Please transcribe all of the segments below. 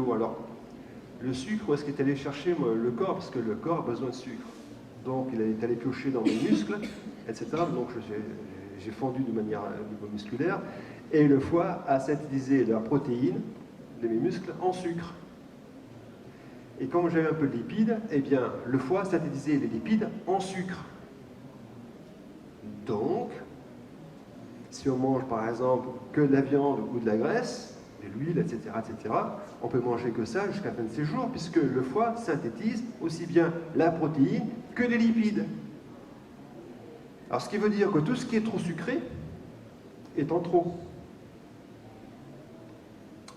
l'eau. Alors, le sucre, où est-ce qu'il est allé chercher le corps? Parce que le corps a besoin de sucre. Donc, il est allé piocher dans mes muscles, etc. Donc, j'ai fondu de manière au niveau musculaire. Et le foie a synthétisé la protéine de mes muscles en sucre. Et comme j'avais un peu de lipides, eh bien, le foie a synthétisé les lipides en sucre. Donc, si on mange par exemple que de la viande ou de la graisse, de l'huile, etc., on peut manger que ça jusqu'à la fin de ses jours, puisque le foie synthétise aussi bien la protéine que les lipides. Alors, ce qui veut dire que tout ce qui est trop sucré est en trop,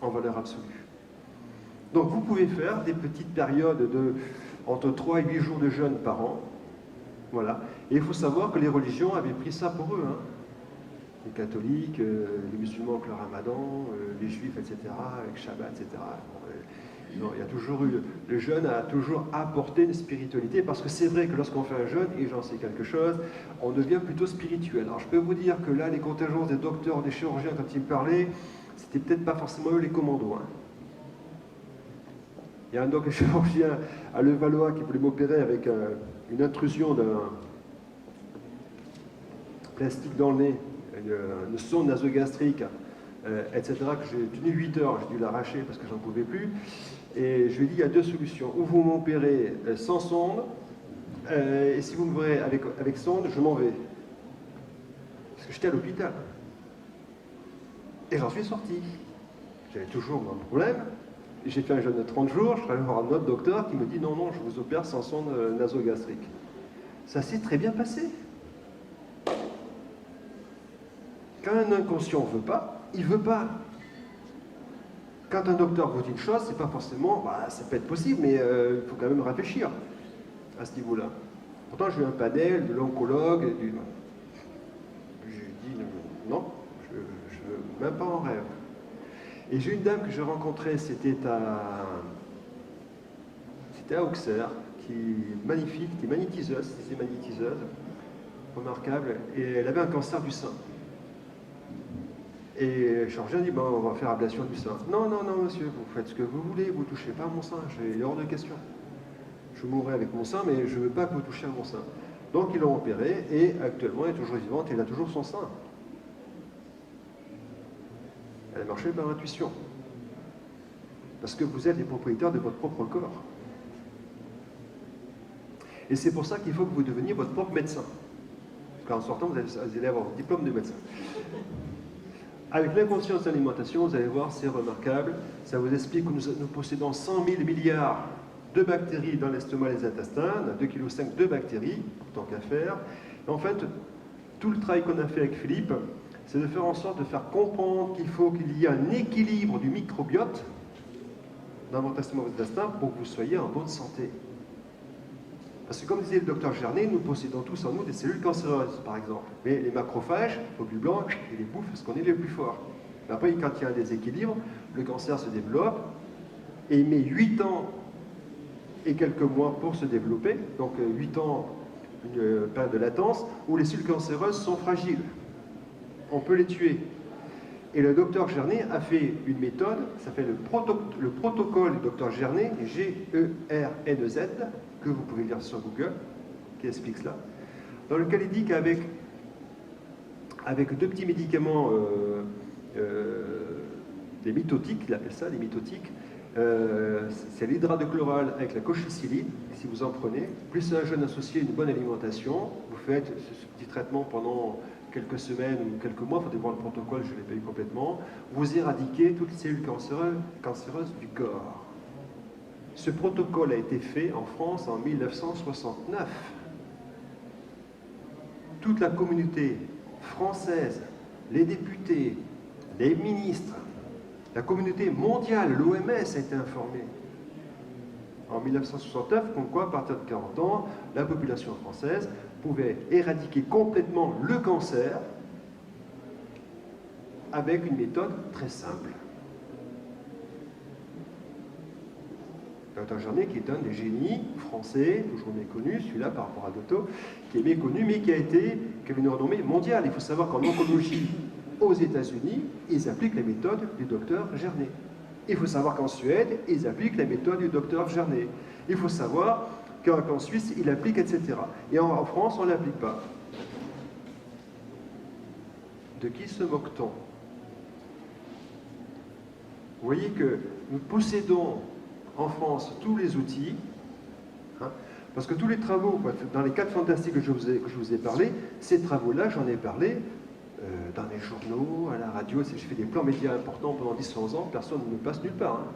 en valeur absolue. Donc, vous pouvez faire des petites périodes de entre 3 et 8 jours de jeûne par an. Voilà. Et il faut savoir que les religions avaient pris ça pour eux. Hein. Les catholiques, les musulmans avec le ramadan, les juifs, etc., avec Shabbat, etc. Non, il y a toujours eu, le jeûne a toujours apporté une spiritualité, parce que c'est vrai que lorsqu'on fait un jeûne, et j'en sais quelque chose, on devient plutôt spirituel. Alors je peux vous dire que là, les contingences des docteurs, des chirurgiens, quand ils me parlaient, c'était peut-être pas forcément eux les commandos. Hein. Il y a un docteur chirurgien à Levallois qui voulait m'opérer avec une intrusion d'un plastique dans le nez, une sonde nasogastrique, etc., que j'ai tenu 8 heures, j'ai dû l'arracher parce que j'en pouvais plus. Et je lui ai dit, il y a 2 solutions. Ou vous m'opérez sans sonde, et si vous me verrez avec sonde, je m'en vais. Parce que j'étais à l'hôpital. Et j'en suis sorti. J'avais toujours mon problème. J'ai fait un jeûne de 30 jours, je travaille voir un autre docteur qui me dit, non, non, je vous opère sans sonde nasogastrique. Ça s'est très bien passé. Quand un inconscient ne veut pas, il ne veut pas. Quand un docteur vous dit une chose, c'est pas forcément, ça peut être possible, mais il faut quand même réfléchir à ce niveau-là. Pourtant, j'ai eu un panel de l'oncologue, j'ai dit non, je ne veux même pas en rêve. Et j'ai une dame que j'ai rencontrée, c'était à Auxerre, qui est magnifique, qui est magnétiseuse, remarquable, et elle avait un cancer du sein. Et le chirurgien dit, on va faire ablation du sein. Non, non, non, monsieur, vous faites ce que vous voulez, vous ne touchez pas à mon sein, il est hors de question. Je mourrai avec mon sein, mais je ne veux pas que vous touchiez à mon sein. Donc ils l'ont opéré, et actuellement elle est toujours vivante, et elle a toujours son sein. Elle a marché par intuition. Parce que vous êtes les propriétaires de votre propre corps. Et c'est pour ça qu'il faut que vous deveniez votre propre médecin. Parce qu'en sortant, vous allez avoir votre diplôme de médecin. Avec l'inconscience d'alimentation, vous allez voir, c'est remarquable. Ça vous explique que nous possédons 100 000 milliards de bactéries dans l'estomac et les intestins, 2,5 kg de bactéries, tant qu'à faire. Et en fait, tout le travail qu'on a fait avec Philippe, c'est de faire en sorte de faire comprendre qu'il faut qu'il y ait un équilibre du microbiote dans votre estomac et votre intestin pour que vous soyez en bonne santé. Parce que comme disait le docteur Gernet, nous possédons tous en nous des cellules cancéreuses, par exemple. Mais les macrophages, globules blancs, ils les bouffent parce qu'on est les plus forts. Mais après, quand il y a un déséquilibre, le cancer se développe et il met 8 ans et quelques mois pour se développer. Donc 8 ans, une période de latence, où les cellules cancéreuses sont fragiles. On peut les tuer. Et le docteur Gernet a fait une méthode, ça s'appelle le protocole du docteur Gernet, G-E-R-N-E-Z, que vous pouvez lire sur Google, qui explique cela, dans lequel il dit qu'avec 2 petits médicaments, des mitotiques, il appelle ça des mitotiques, c'est l'hydrate de chloral avec la colchicilline, si vous en prenez, plus un jeûne associé à une bonne alimentation, vous faites ce petit traitement pendant quelques semaines ou quelques mois, il faut voir le protocole, je ne l'ai pas eu complètement, vous éradiquez toutes les cellules cancéreuses du corps. Ce protocole a été fait en France en 1969. Toute la communauté française, les députés, les ministres, la communauté mondiale, l'OMS a été informée en 1969, comme quoi, à partir de 40 ans, la population française pouvait éradiquer complètement le cancer avec une méthode très simple. Dr Gernet, qui est un des génies français, toujours méconnu, celui-là par rapport à d'autres, qui est méconnu, mais qui avait une renommée mondiale. Il faut savoir qu'en oncologie, aux États-Unis, ils appliquent la méthode du docteur Gernet. Il faut savoir qu'en Suède, ils appliquent la méthode du docteur Jarnet. Il faut savoir qu'en Suisse, ils l'appliquent, etc. Et en France, on ne l'applique pas. De qui se moque-t-on? Vous voyez que nous possédons en France tous les outils, hein, parce que tous les travaux, dans les 4 fantastiques que je vous ai parlé, ces travaux-là, j'en ai parlé dans les journaux, à la radio. Si je fais des plans médias importants pendant 10-11 ans, personne ne me passe nulle part. Hein.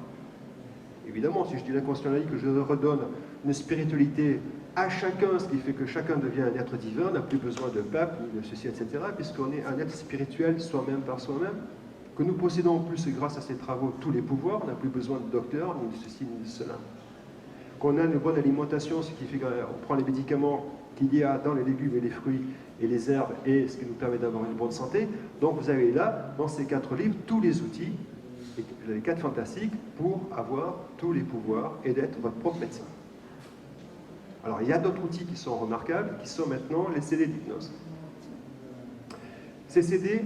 Évidemment, si je dis l'inconscient laïque, que je redonne une spiritualité à chacun, ce qui fait que chacun devient un être divin, n'a plus besoin de pape, ni de ceci, etc., puisqu'on est un être spirituel soi-même par soi-même, que nous possédons en plus, grâce à ces travaux, tous les pouvoirs, on n'a plus besoin de docteur, ni de ceci, ni de cela. Qu'on a une bonne alimentation, ce qui fait qu'on prend les médicaments qu'il y a dans les légumes et les fruits et les herbes, et ce qui nous permet d'avoir une bonne santé. Donc vous avez là, dans ces 4 livres, tous les outils, les 4 fantastiques, pour avoir tous les pouvoirs et d'être votre propre médecin. Alors il y a d'autres outils qui sont remarquables, qui sont maintenant les CD d'hypnose. Ces CD,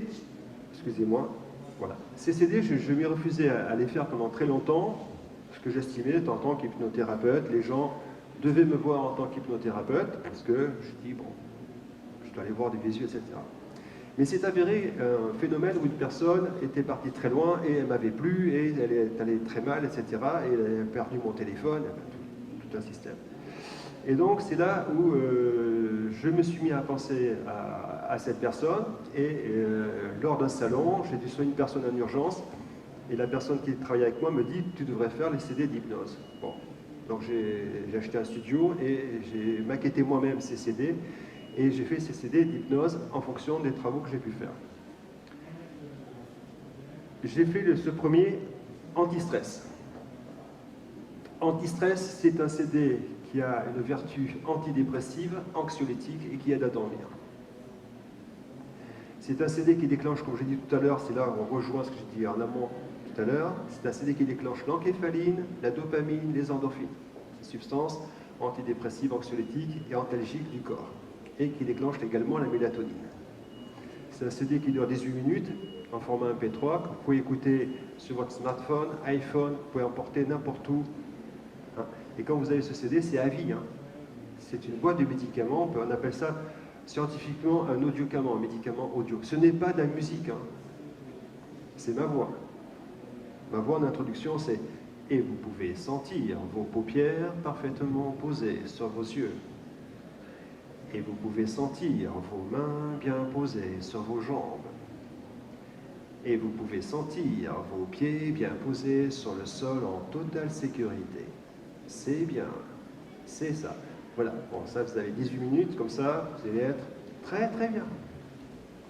excusez-moi, voilà. Ces CD, je m'y refusais à les faire pendant très longtemps, parce que j'estimais, en tant qu'hypnothérapeute, les gens devaient me voir en tant qu'hypnothérapeute, parce que je dis, bon, je dois aller voir des visios, etc. Mais c'est avéré un phénomène où une personne était partie très loin et elle m'avait plu, et elle est allée très mal, etc. Et elle a perdu mon téléphone, tout un système. Et donc c'est là où je me suis mis à penser à cette personne, et lors d'un salon, j'ai dû soigner une personne en urgence, et la personne qui travaillait avec moi me dit « tu devrais faire les CD d'hypnose ». Bon, donc j'ai acheté un studio et j'ai maquetté moi-même ces CD, et j'ai fait ces CD d'hypnose en fonction des travaux que j'ai pu faire. J'ai fait ce premier anti-stress. Anti-stress, c'est un CD qui a une vertu antidépressive, anxiolytique et qui aide à dormir. C'est un CD qui déclenche, comme j'ai dit tout à l'heure, c'est là où on rejoint ce que j'ai dit en amont tout à l'heure, c'est un CD qui déclenche l'encéphaline, la dopamine, les endorphines, ces substances antidépressives, anxiolytiques et antalgiques du corps, et qui déclenche également la mélatonine. C'est un CD qui dure 18 minutes, en format MP3, que vous pouvez écouter sur votre smartphone, iPhone, vous pouvez emporter n'importe où. Et quand vous avez ce CD, c'est à vie. Hein. C'est une boîte de médicaments, on appelle ça scientifiquement un audiocament, un médicament audio. Ce n'est pas de la musique, hein. C'est ma voix. Ma voix en introduction, c'est « Et vous pouvez sentir vos paupières parfaitement posées sur vos yeux. Et vous pouvez sentir vos mains bien posées sur vos jambes. Et vous pouvez sentir vos pieds bien posés sur le sol en totale sécurité. C'est bien, c'est ça. » Voilà, bon, ça, vous avez 18 minutes, comme ça, vous allez être très très bien.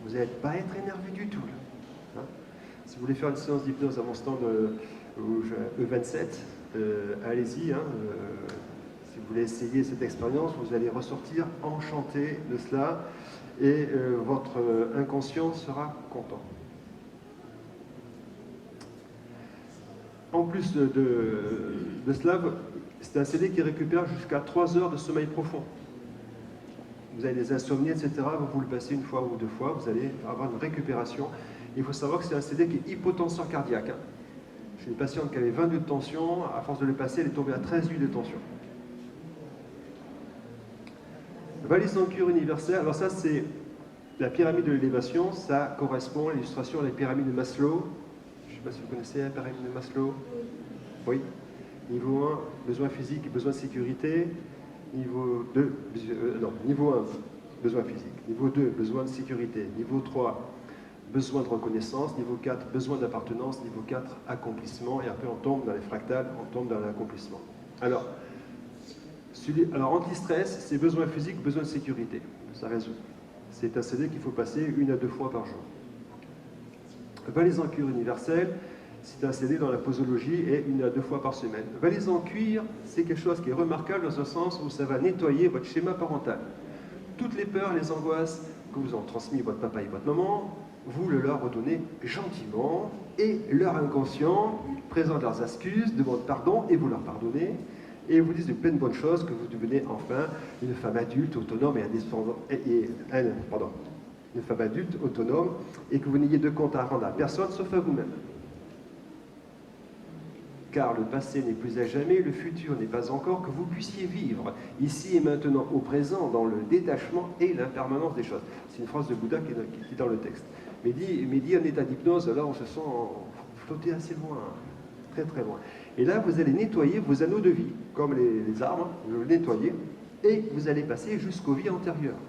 Vous n'allez pas être énervé du tout. Là. Hein, si vous voulez faire une séance d'hypnose à mon stand E27, allez-y. Hein, si vous voulez essayer cette expérience, vous allez ressortir enchanté de cela, et votre inconscient sera content. En plus de cela, c'est un CD qui récupère jusqu'à 3 heures de sommeil profond. Vous avez des insomnies, etc. Vous le passez une fois ou 2 fois, vous allez avoir une récupération. Il faut savoir que c'est un CD qui est hypotenseur cardiaque. Hein. J'ai une patiente qui avait 22 de tension, à force de le passer, elle est tombée à 13,8 de tension. Valise en cure universelle, alors ça c'est la pyramide de l'élévation, ça correspond à l'illustration à la pyramide de Maslow. Je ne sais pas si vous connaissez la pyramide de Maslow. Oui. Niveau 1, besoin physique et besoin de sécurité. Niveau 2, niveau 1, besoin physique. Niveau 2, besoin de sécurité. Niveau 3, besoin de reconnaissance. Niveau 4, besoin d'appartenance. Niveau 4, accomplissement. Et après, on tombe dans les fractales, on tombe dans l'accomplissement. Alors, anti-stress, c'est besoin physique, besoin de sécurité. Ça résout. C'est un CD qu'il faut passer 1 à 2 fois par jour. Valise en cure universelle, c'est un CD dans la posologie et 1 à 2 fois par semaine. Valise en cuir, c'est quelque chose qui est remarquable dans un sens où ça va nettoyer votre schéma parental. Toutes les peurs, les angoisses que vous ont transmis votre papa et votre maman, vous le leur redonnez gentiment, et leur inconscient présente leurs excuses, demande pardon et vous leur pardonnez, et vous disent de plein de bonnes choses, que vous devenez enfin une femme adulte, autonome et indépendante, une femme adulte, autonome, et que vous n'ayez de compte à rendre à personne sauf à vous-même. car le passé n'est plus à jamais, le futur n'est pas encore, que vous puissiez vivre ici et maintenant au présent dans le détachement et l'impermanence des choses. C'est une phrase de Bouddha qui est dans le texte. Mais dit en état d'hypnose, là on se sent flotter assez loin, très très loin. Et là vous allez nettoyer vos anneaux de vie, comme les arbres, vous les nettoyez, et vous allez passer jusqu'aux vies antérieures.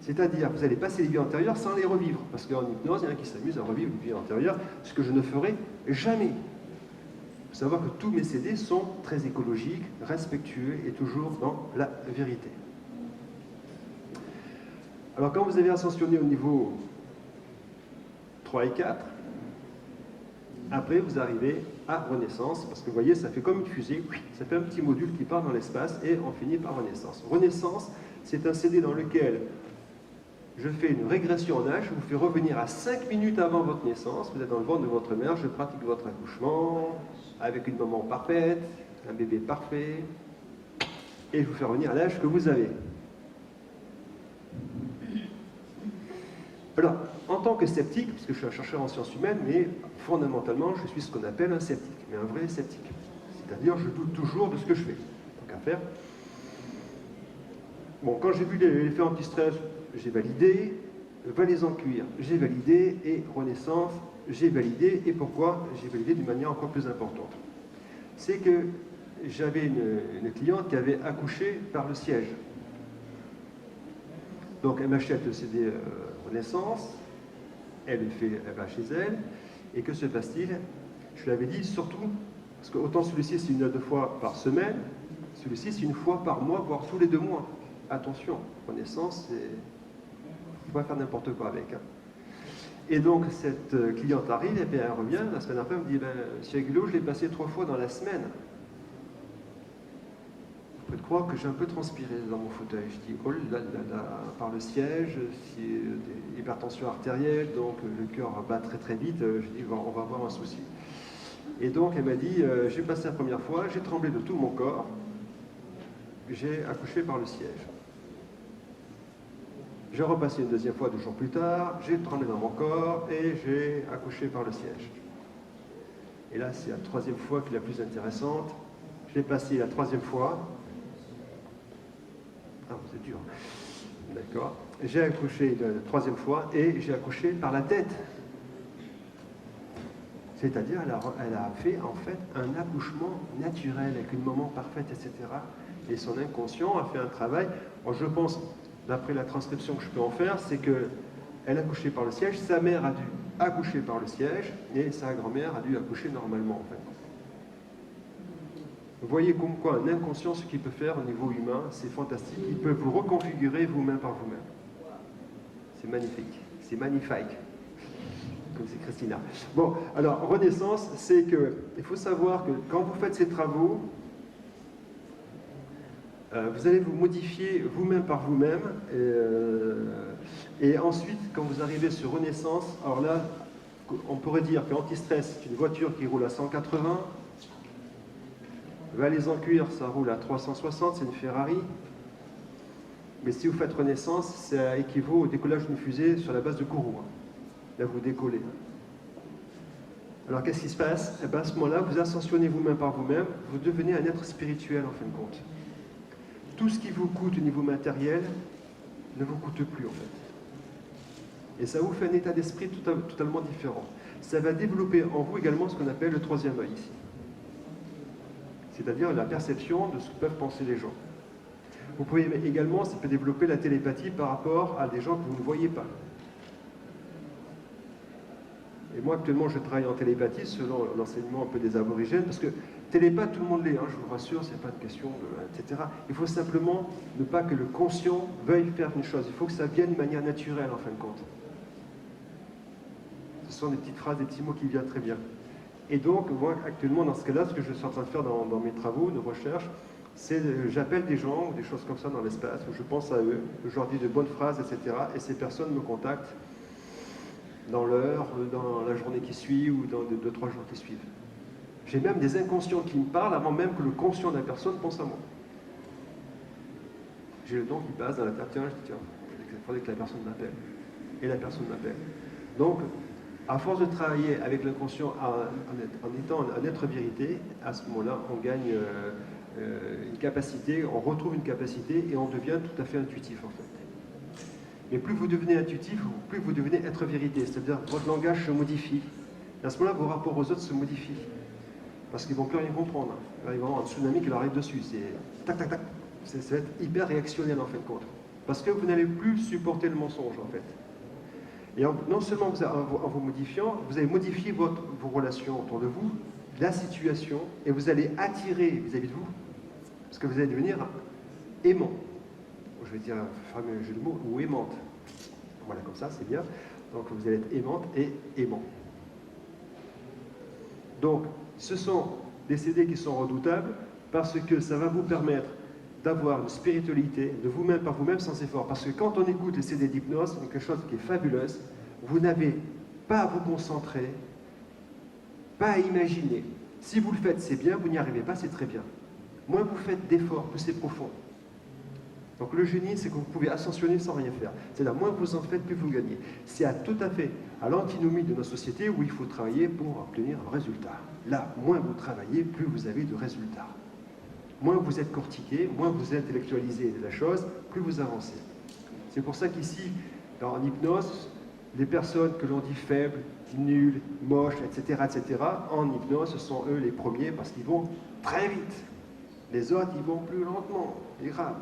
C'est-à-dire, vous allez passer les vies antérieures sans les revivre. Parce qu'en hypnose, il y en a qui s'amusent à revivre les vies antérieures, ce que je ne ferai jamais. Il faut savoir que tous mes CD sont très écologiques, respectueux et toujours dans la vérité. Alors, quand vous avez ascensionné au niveau 3 et 4, après, vous arrivez à Renaissance, parce que vous voyez, ça fait comme une fusée, ça fait un petit module qui part dans l'espace et on finit par Renaissance. Renaissance, c'est un CD dans lequel je fais une régression en âge, je vous fais revenir à 5 minutes avant votre naissance, vous êtes dans le ventre de votre mère, je pratique votre accouchement, avec une maman parfaite, un bébé parfait, et je vous fais revenir à l'âge que vous avez. Alors, en tant que sceptique, parce que je suis un chercheur en sciences humaines, mais fondamentalement, je suis ce qu'on appelle un sceptique, mais un vrai sceptique. C'est-à-dire, je doute toujours de ce que je fais. Donc, à faire. Bon, quand j'ai vu l'effet anti-stress, j'ai validé, valise en cuir, j'ai validé, et Renaissance, j'ai validé. Et pourquoi j'ai validé d'une manière encore plus importante? C'est que j'avais une cliente qui avait accouché par le siège. Donc elle m'achète le CD Renaissance, elle va chez elle, et que se passe-t-il? Je lui avais dit surtout, parce que autant celui-ci c'est 1 à 2 fois par semaine, celui-ci c'est 1 fois par mois, voire tous les 2 mois. Attention, Renaissance, c'est... il ne faut pas faire n'importe quoi avec. Hein. Et donc, cette cliente arrive, et puis elle revient, la semaine après, elle me dit, monsieur Aguilot, je l'ai passé 3 fois dans la semaine. Vous pouvez croire que j'ai un peu transpiré dans mon fauteuil. Je dis, oh là là, par le siège, c'est hypertension artérielle, donc le cœur bat très très vite, je dis, on va avoir un souci. Et donc, elle m'a dit, j'ai passé la première fois, j'ai tremblé de tout mon corps, j'ai accouché par le siège. J'ai repassé une 2e fois 2 jours plus tard, j'ai tremblé dans mon corps et j'ai accouché par le siège. Et là, c'est la 3e fois qui est la plus intéressante. J'ai passé la 3e fois. Ah, c'est dur. D'accord. J'ai accouché la 3e fois et j'ai accouché par la tête. C'est-à-dire, elle a fait en fait un accouchement naturel avec une maman parfaite, etc. Et son inconscient a fait un travail. Je pense, d'après la transcription que je peux en faire, c'est qu'elle a accouché par le siège, sa mère a dû accoucher par le siège, et sa grand-mère a dû accoucher normalement, en fait. Vous voyez comme quoi un inconscient, ce qu'il peut faire au niveau humain, c'est fantastique. Il peut vous reconfigurer vous-même par vous-même. C'est magnifique. C'est magnifique. Comme c'est Christina. Bon, alors, Renaissance, c'est que, il faut savoir que quand vous faites ces travaux, vous allez vous modifier vous-même par vous-même. Et ensuite, quand vous arrivez sur Renaissance, alors là, on pourrait dire qu'anti-stress, c'est une voiture qui roule à 180. Valise en cuir, ça roule à 360, c'est une Ferrari. Mais si vous faites Renaissance, ça équivaut au décollage d'une fusée sur la base de Kourou. Là, vous décollez. Alors, qu'est-ce qui se passe? À ce moment-là, vous ascensionnez vous-même par vous-même, vous devenez un être spirituel, en fin de compte. Tout ce qui vous coûte au niveau matériel ne vous coûte plus, en fait. Et ça vous fait un état d'esprit totalement différent. Ça va développer en vous également ce qu'on appelle le 3e œil, ici. C'est-à-dire la perception de ce que peuvent penser les gens. Vous pouvez également, ça peut développer la télépathie par rapport à des gens que vous ne voyez pas. Et moi, actuellement, je travaille en télépathie selon l'enseignement un peu des aborigènes, parce que télépathe, tout le monde l'est, hein, je vous rassure, c'est pas une question de... etc. Il faut simplement ne pas que le conscient veuille faire une chose. Il faut que ça vienne de manière naturelle, en fin de compte. Ce sont des petites phrases, des petits mots qui viennent très bien. Et donc, moi, actuellement, dans ce cas-là, ce que je suis en train de faire dans mes travaux de recherche, c'est j'appelle des gens ou des choses comme ça dans l'espace, où je pense à eux, je leur dis de bonnes phrases, etc. Et ces personnes me contactent dans l'heure, dans la journée qui suit ou dans 2-3 jours qui suivent. J'ai même des inconscients qui me parlent avant même que le conscient de la personne pense à moi. J'ai le don qui passe dans la tête, tiens, je dis tiens, il faudrait que la personne m'appelle. Et la personne m'appelle. Donc, À force de travailler avec l'inconscient en étant un être-vérité, à ce moment-là, on gagne une capacité, on retrouve une capacité et on devient tout à fait intuitif en fait. Mais plus vous devenez intuitif, plus vous devenez être-vérité, c'est-à-dire votre langage se modifie. Et à ce moment-là, vos rapports aux autres se modifient. Parce qu'ils ne vont plus rien comprendre. Là, ils vont avoir un tsunami qui leur arrive dessus. C'est tac, tac, tac. Ça va être hyper réactionnel en fin de compte. Parce que vous n'allez plus supporter le mensonge en fait. Et non seulement en vous modifiant, vous allez modifier vos relations autour de vous, la situation, et vous allez attirer vis-à-vis de vous, parce que vous allez devenir aimant. Je vais dire un fameux jeu de mots, ou aimante. Voilà, comme ça, c'est bien. Donc vous allez être aimante et aimant. Donc, ce sont des CD qui sont redoutables, parce que ça va vous permettre d'avoir une spiritualité de vous-même par vous-même sans effort. Parce que quand on écoute les CD d'hypnose, c'est quelque chose qui est fabuleuse, vous n'avez pas à vous concentrer, pas à imaginer. Si vous le faites, c'est bien, vous n'y arrivez pas, c'est très bien. Moins vous faites d'efforts, plus c'est profond. Donc le génie, c'est que vous pouvez ascensionner sans rien faire. C'est-à-dire, moins vous en faites, plus vous gagnez. C'est tout à fait à l'antinomie de nos sociétés où il faut travailler pour obtenir un résultat. Là, moins vous travaillez, plus vous avez de résultats. Moins vous êtes cortiqué, moins vous intellectualisez la chose, plus vous avancez. C'est pour ça qu'ici, en hypnose, les personnes que l'on dit faibles, nulles, moches, etc., en hypnose, ce sont eux les premiers parce qu'ils vont très vite. Les autres, ils vont plus lentement, les graves.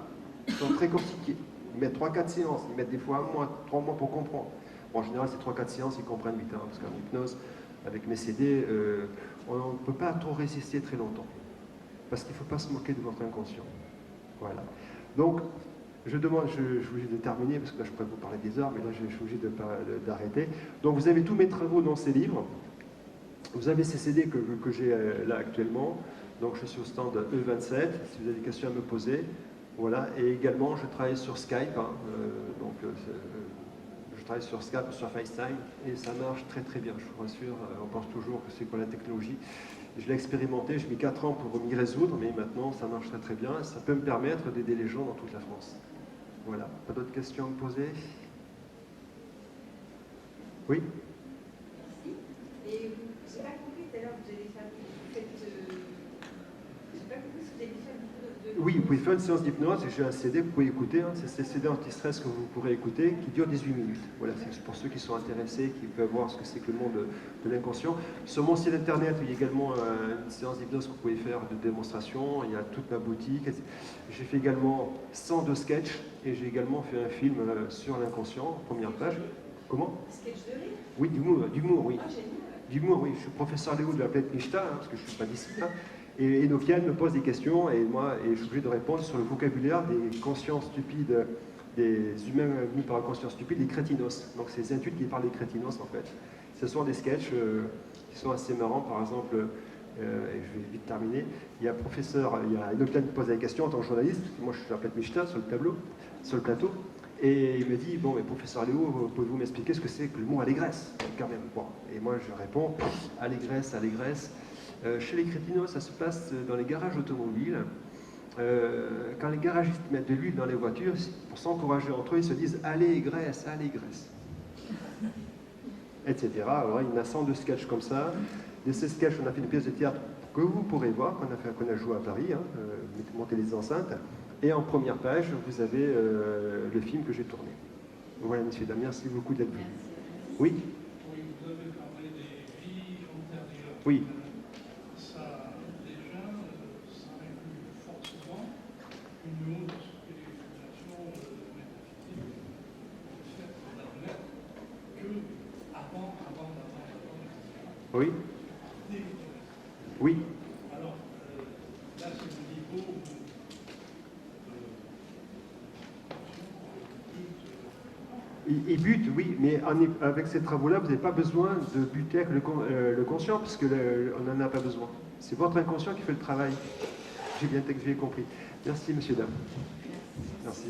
Ils sont très cortiqués. Ils mettent 3-4 séances, ils mettent des fois 1 mois, 3 mois pour comprendre. Bon, en général, c'est 3-4 séances, ils comprennent vite, hein, parce qu'en hypnose, avec mes CD, on ne peut pas trop résister très longtemps. Parce qu'il ne faut pas se moquer de votre inconscient. Voilà. Donc, je demande, je suis obligé de terminer, parce que là je pourrais vous parler des heures, mais là je suis obligé d'arrêter. Donc vous avez tous mes travaux dans ces livres. Vous avez ces CD que j'ai là actuellement. Donc je suis au stand E27, si vous avez des questions à me poser. Voilà. Et également, je travaille sur Skype. Je travaille sur Skype, sur FaceTime, et ça marche très très bien, je vous rassure. On pense toujours que c'est quoi la technologie. Je l'ai expérimenté, j'ai mis 4 ans pour m'y résoudre, mais maintenant ça marche très très bien. Ça peut me permettre d'aider les gens dans toute la France. Voilà. Pas d'autres questions à me poser? Oui? Merci. Et j'ai pas compris tout à l'heure, vous allez faire j'ai pas compris si vous allez faire de... Oui, vous pouvez faire une séance d'hypnose, j'ai un CD, vous pouvez écouter, hein, c'est le CD anti-stress que vous pourrez écouter, qui dure 18 minutes. Voilà, c'est pour ceux qui sont intéressés, qui peuvent voir ce que c'est que le monde de l'inconscient. Sur mon site internet, il y a également une séance d'hypnose que vous pouvez faire de démonstration, il y a toute ma boutique. J'ai fait également 102 sketchs, et j'ai également fait un film sur l'inconscient, première page. Comment? Sketch de rire? Oui, d'humour, oui. Ah, génial. D'humour, oui. Je suis professeur Léo de la planète Mishta, hein, parce que je ne suis pas d'ici. Hein. Et Enochian me pose des questions, et moi, je suis obligé de répondre sur le vocabulaire des consciences stupides, des humains mis par la conscience stupide, les crétinos. Donc c'est les études qui parlent des crétinos, en fait. Ce sont des sketchs qui sont assez marrants, par exemple, et je vais vite terminer, il y a Enochian qui pose des questions en tant que journaliste, moi je suis à la planète Mishta, sur le plateau, et il me dit, bon, mais professeur Léo, pouvez-vous m'expliquer ce que c'est que le mot allégresse, quand même? Bon, et moi je réponds, allégresse, allégresse. Chez les crétinos, ça se passe dans les garages automobiles. Quand les garagistes mettent de l'huile dans les voitures, pour s'encourager entre eux, ils se disent « allégresse, allégresse », etc. Alors, il y en a 102 sketchs comme ça. De ces sketchs, on a fait une pièce de théâtre que vous pourrez voir, qu'on a joué à Paris, hein, montez les enceintes. Et en première page, vous avez le film que j'ai tourné. Voilà, messieurs, dames, merci beaucoup d'être venus. Oui? Oui, vous avez parlé des vies antérieures. Oui. Ça, déjà, ça inclut forcément une haute spécialisation métaphysique, le fait d'admettre que avant, etc. Oui? Oui. Alors, là, c'est le niveau Il bute, oui, mais avec ces travaux-là, vous n'avez pas besoin de buter avec le conscient, parce qu'on n'en a pas besoin. C'est votre inconscient qui fait le travail. J'ai bien compris. Merci, monsieur, dame. Merci.